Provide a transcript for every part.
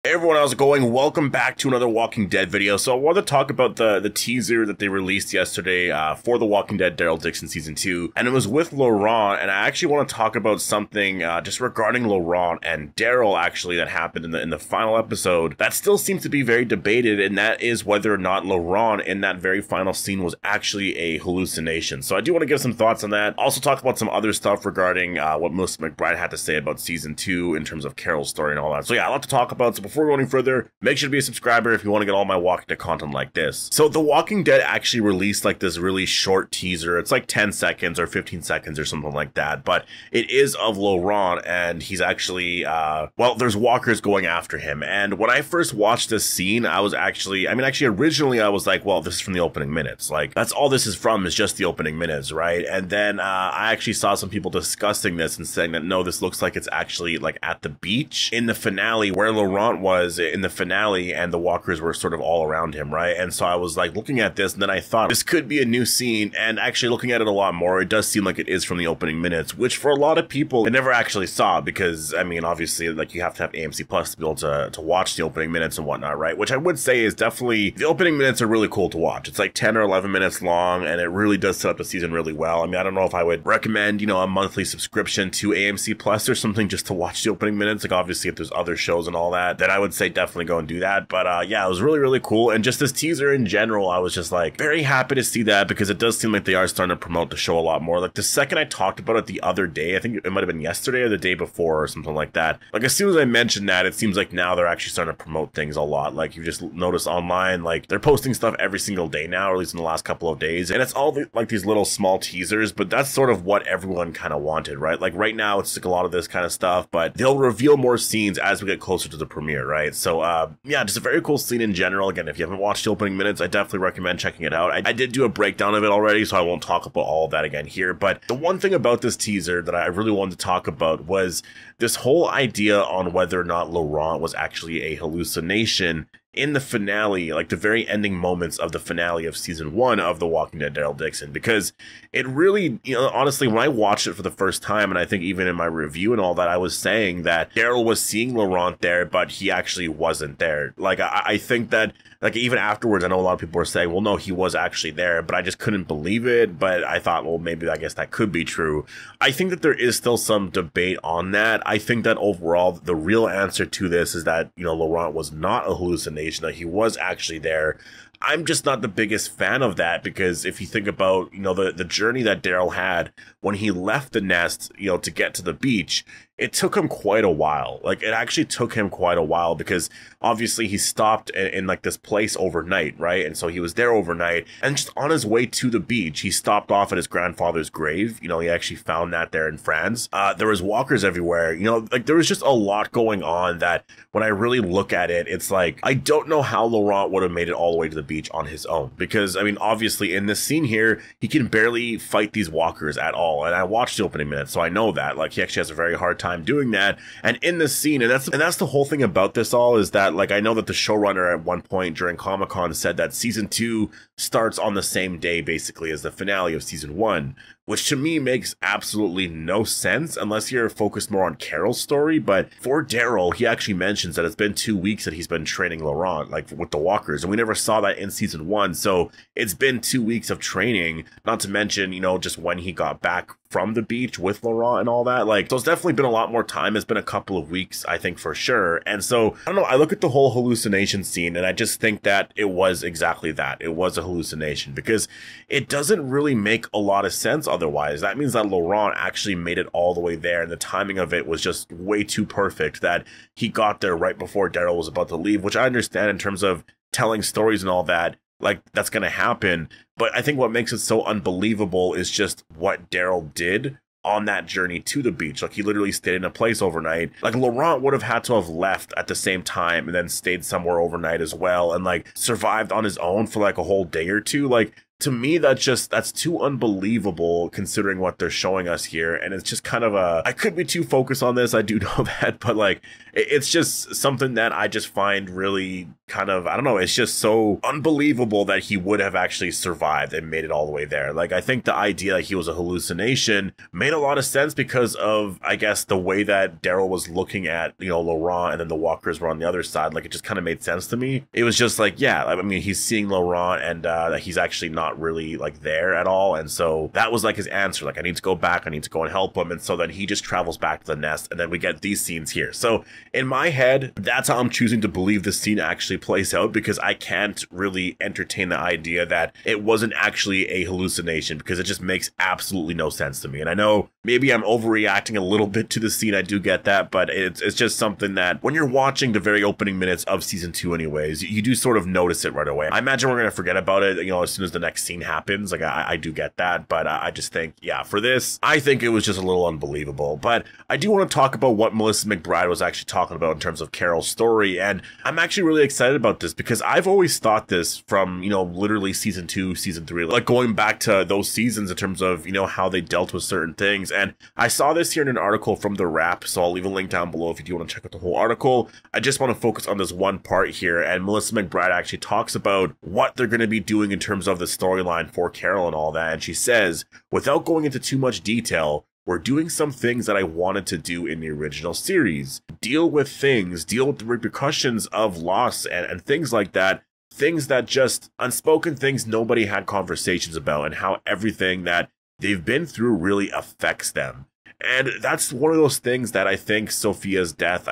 Hey everyone, how's it going? Welcome back to another Walking Dead video. So I want to talk about the teaser that they released yesterday for The Walking Dead Daryl Dixon Season 2. And it was with Laurent, and I actually want to talk about something just regarding Laurent and Daryl actually that happened in the final episode that still seems to be very debated, and that is whether or not Laurent in that very final scene was actually a hallucination. So I do want to give some thoughts on that. Also talk about some other stuff regarding what Melissa McBride had to say about Season 2 in terms of Carol's story and all that. So yeah, a lot to talk about. So before going further, make sure to be a subscriber if you want to get all my Walking Dead content like this. So The Walking Dead actually released like this really short teaser. It's like 10 seconds or 15 seconds or something like that, but it is of Laurent, and he's actually, well, there's walkers going after him. And when I first watched this scene, I was actually, originally I was like, well, this is from the opening minutes. Like, that's all this is from, is just the opening minutes, right? And then I actually saw some people discussing this and saying that, no, this looks like it's actually like at the beach in the finale where Laurent was in the finale and the walkers were sort of all around him, right? And so I was like looking at this, and then I thought this could be a new scene, and actually looking at it a lot more, it does seem like it is from the opening minutes, which for a lot of people I never actually saw, because I mean, obviously, like, you have to have AMC Plus to be able to watch the opening minutes and whatnot, right? Which I would say is definitely, the opening minutes are really cool to watch. It's like 10 or 11 minutes long, and it really does set up the season really well. I mean, I don't know if I would recommend, you know, a monthly subscription to AMC Plus or something just to watch the opening minutes. Like, obviously, if there's other shows and all that, then I would say definitely go and do that. But yeah, it was really, really cool. And just this teaser in general, I was just like very happy to see that, because it does seem like they are starting to promote the show a lot more. Like, the second I talked about it the other day, I think it might have been yesterday or the day before or something like that. Like, as soon as I mentioned that, it seems like now they're actually starting to promote things a lot. Like, you just notice online, like, they're posting stuff every single day now, or at least in the last couple of days. And it's all like these little small teasers, but that's sort of what everyone kind of wanted, right? Like, right now it's like a lot of this kind of stuff, but they'll reveal more scenes as we get closer to the premiere, right? So yeah, just a very cool scene in general. Again, if you haven't watched the opening minutes, I definitely recommend checking it out. I did do a breakdown of it already, so I won't talk about all of that again here. But the one thing about this teaser that I really wanted to talk about was this whole idea on whether or not Laurent was actually a hallucination in the finale, like the very ending moments of the finale of season 1 of The Walking Dead Daryl Dixon, because it really, you know, honestly, when I watched it for the first time, and I think even in my review and all that, I was saying that Daryl was seeing Laurent there, but he actually wasn't there. Like, I think that, like, even afterwards, I know a lot of people were saying, well, no, he was actually there, but I just couldn't believe it. But I thought, well, maybe I guess that could be true. I think that there is still some debate on that. I think that overall, the real answer to this is that, you know, Laurent was not a hallucination, that he was actually there. I'm just not the biggest fan of that, because if you think about, you know, the journey that Daryl had when he left the nest, you know, to get to the beach, it took him quite a while. Like, it actually took him quite a while, because obviously he stopped in like this place overnight, right? And so he was there overnight, and just on his way to the beach, he stopped off at his grandfather's grave. You know, he actually found that there in France. There was walkers everywhere. You know, like, there was just a lot going on that when I really look at it, it's like, I don't know how Laurent would have made it all the way to the beach on his own, because I mean, obviously in this scene here, he can barely fight these walkers at all. And I watched the opening minutes, so I know that, like, he actually has a very hard time doing that. And in this scene, and that's the whole thing about this all, is that, like, I know that the showrunner at one point during Comic-Con said that season 2 starts on the same day basically as the finale of season 1, which to me makes absolutely no sense unless you're focused more on Carol's story. But for Daryl, he actually mentions that it's been 2 weeks that he's been training Laurent, like, with the walkers, and we never saw that in season 1. So it's been 2 weeks of training, not to mention, you know, just when he got back from the beach with Laurent and all that. Like, so it's definitely been a lot more time. It's been a couple of weeks, I think, for sure. And so, I don't know, I look at the whole hallucination scene, and I just think that it was exactly that. It was a hallucination, because it doesn't really make a lot of sense otherwise. That means that Laurent actually made it all the way there, and the timing of it was just way too perfect, that he got there right before Daryl was about to leave, which I understand in terms of telling stories and all that. Like, that's going to happen. But I think what makes it so unbelievable is just what Daryl did on that journey to the beach. Like, he literally stayed in a place overnight. Like, Laurent would have had to have left at the same time and then stayed somewhere overnight as well, and like survived on his own for like a whole day or two. Like, to me, that's too unbelievable considering what they're showing us here. And it's just kind of I could be too focused on this, I do know that, but like, it's just something that I just find really kind of, I don't know, it's just so unbelievable that he would have actually survived and made it all the way there. Like, I think the idea that he was a hallucination made a lot of sense because of, I guess, the way that Daryl was looking at, Laurent, and then the walkers were on the other side. Like, it just kind of made sense to me. It was just like, yeah, I mean, he's seeing Laurent and that he's actually not really like there at all. And so that was like his answer. Like, I need to go back. I need to go and help him. And so then he just travels back to the nest. And then we get these scenes here. So in my head, that's how I'm choosing to believe this scene actually plays out, because I can't really entertain the idea that it wasn't actually a hallucination, because it just makes absolutely no sense to me. And I know maybe I'm overreacting a little bit to the scene. I do get that, but it's just something that when you're watching the very opening minutes of season 2 anyways, you do sort of notice it right away. I imagine we're going to forget about it, as soon as the next scene happens. Like, I do get that, but I just think, yeah, for this, I think it was just a little unbelievable. But I do want to talk about what Melissa McBride was actually talking about in terms of Carol's story, and I'm actually really excited about this because I've always thought this from, literally season 2, season 3, like going back to those seasons in terms of, how they dealt with certain things. And I saw this here in an article from The Wrap, so I'll leave a link down below if you do want to check out the whole article. I just want to focus on this one part here, and Melissa McBride actually talks about what they're going to be doing in terms of the storyline for Carol and all that. And she says, without going into too much detail, we're doing some things that I wanted to do in the original series. Deal with the repercussions of loss and things like that. Things that just unspoken things nobody had conversations about, and how everything that they've been through really affects them. And that's one of those things that I think Sophia's death,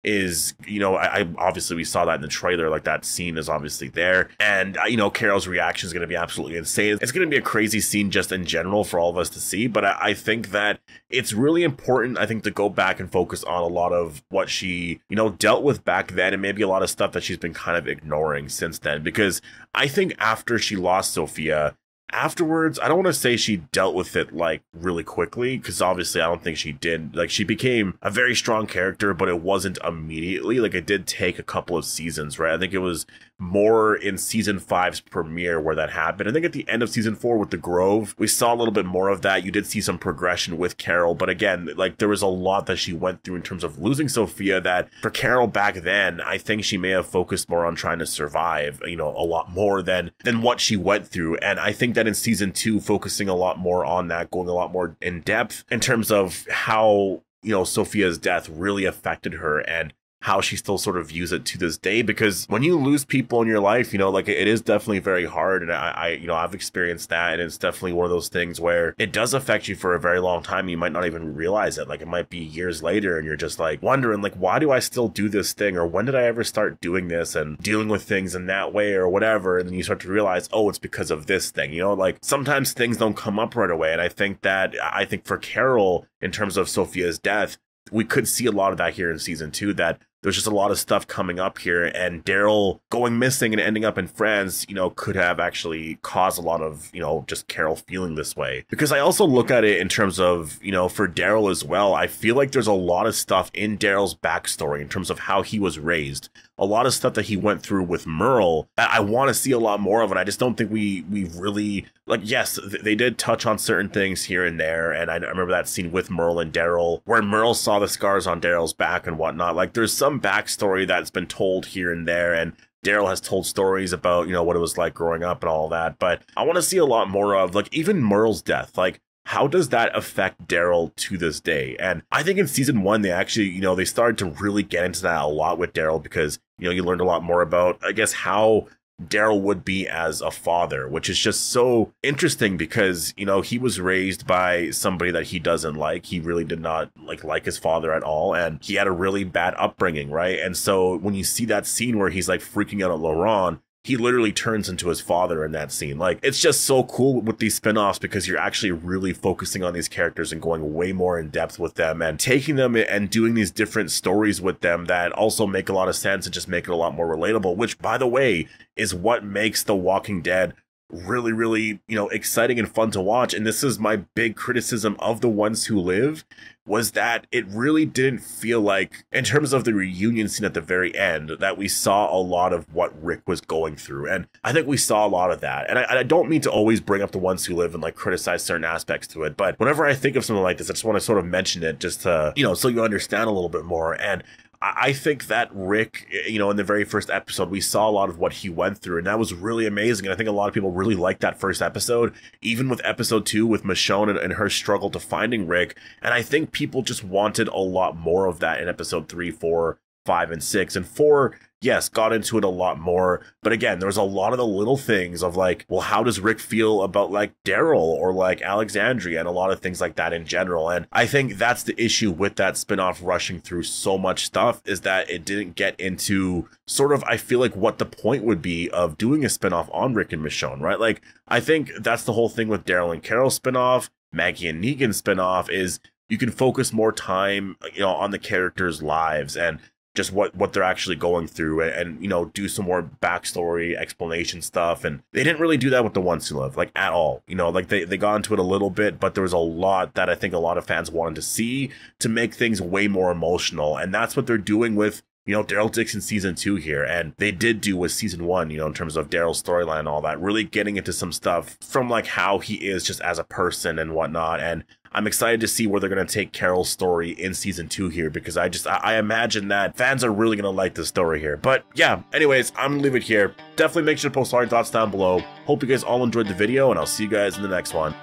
is, I obviously we saw that in the trailer, like that scene is obviously there. And, Carol's reaction is going to be absolutely insane. It's going to be a crazy scene just in general for all of us to see. But I think that it's really important, to go back and focus on a lot of what she, dealt with back then, and maybe a lot of stuff that she's been kind of ignoring since then. Because I think after she lost Sophia, afterwards, I don't want to say she dealt with it like really quickly, because obviously I don't think she did. Like, she became a very strong character, but it wasn't immediately. Like, it did take a couple of seasons, right? I think it was more in season 5's premiere where that happened. I think at the end of season 4 with the Grove, we saw a little bit more of that. You did see some progression with Carol, but again, like, there was a lot that she went through in terms of losing Sophia, that for Carol back then, I think she may have focused more on trying to survive, a lot more than what she went through. And I think that in season 2, focusing a lot more on that, going a lot more in depth in terms of how, Sophia's death really affected her, and how she still sort of views it to this day. Because when you lose people in your life, like, it is definitely very hard. And I've experienced that. And it's definitely one of those things where it does affect you for a very long time. You might not even realize it. Like, it might be years later and you're just like wondering, like, why do I still do this thing? Or when did I ever start doing this and dealing with things in that way or whatever? And then you start to realize, oh, it's because of this thing, like, sometimes things don't come up right away. And I think for Carol, in terms of Sophia's death, we could see a lot of that here in season 2, that there's just a lot of stuff coming up here, and Daryl going missing and ending up in France, could have actually caused a lot of, just Carol feeling this way. Because I also look at it in terms of, for Daryl as well, I feel like there's a lot of stuff in Daryl's backstory in terms of how he was raised. A lot of stuff that he went through with Merle, I want to see a lot more of it. I just don't think we really, like, yes, they did touch on certain things here and there. And I remember that scene with Merle and Daryl, where Merle saw the scars on Daryl's back and whatnot. Like, there's some backstory that's been told here and there, and Daryl has told stories about, what it was like growing up and all that. But I want to see a lot more of, like, even Merle's death. Like, how does that affect Daryl to this day? And I think in season 1, they actually, they started to really get into that a lot with Daryl, because, you learned a lot more about, I guess, how Daryl would be as a father, which is just so interesting because, he was raised by somebody that he doesn't like. He really did not like his father at all. And he had a really bad upbringing, right? And so when you see that scene where he's like freaking out at Laurent, he literally turns into his father in that scene. Like, it's just so cool with these spin-offs, because you're actually really focusing on these characters and going way more in depth with them and taking them and doing these different stories with them that also make a lot of sense and just make it a lot more relatable, which, by the way, is what makes The Walking Dead really, really, you know, exciting and fun to watch. And this is my big criticism of The Ones Who Live, was that it really didn't feel like, in terms of the reunion scene at the very end, that we saw a lot of what Rick was going through. And I think we saw a lot of that. And I don't mean to always bring up The Ones Who Live and like criticize certain aspects to it, but whenever I think of something like this, I just want to sort of mention it just to, you know, so you understand a little bit more. And I think that Rick, you know, in the very first episode, we saw a lot of what he went through, and that was really amazing. And I think a lot of people really liked that first episode, even with episode 2 with Michonne and her struggle to finding Rick. And I think people just wanted a lot more of that in episode 3, 4, 5, and 6. And 4, yes, got into it a lot more. But again, there was a lot of the little things of like, well, how does Rick feel about like Daryl or like Alexandria, and a lot of things like that in general. And I think that's the issue with that spinoff rushing through so much stuff, is that it didn't get into sort of, I feel like, what the point would be of doing a spinoff on Rick and Michonne, right? Like, I think that's the whole thing with Daryl and Carol spinoff, Maggie and Negan spinoff, is you can focus more time, you know, on the characters' lives and just what they're actually going through, and you know, do some more backstory explanation stuff. And they didn't really do that with The Ones Who Live, like, at all. You know, like they got into it a little bit, but there was a lot that I think a lot of fans wanted to see to make things way more emotional. And that's what they're doing with, you know, Daryl Dixon season 2 here. And they did do with season 1, you know, in terms of Daryl's storyline and all that, really getting into some stuff from like how he is just as a person and whatnot. And I'm excited to see where they're going to take Carol's story in season 2 here, because I imagine that fans are really going to like this story here. But yeah, anyways, I'm going to leave it here. Definitely make sure to post all your thoughts down below. Hope you guys all enjoyed the video, and I'll see you guys in the next one.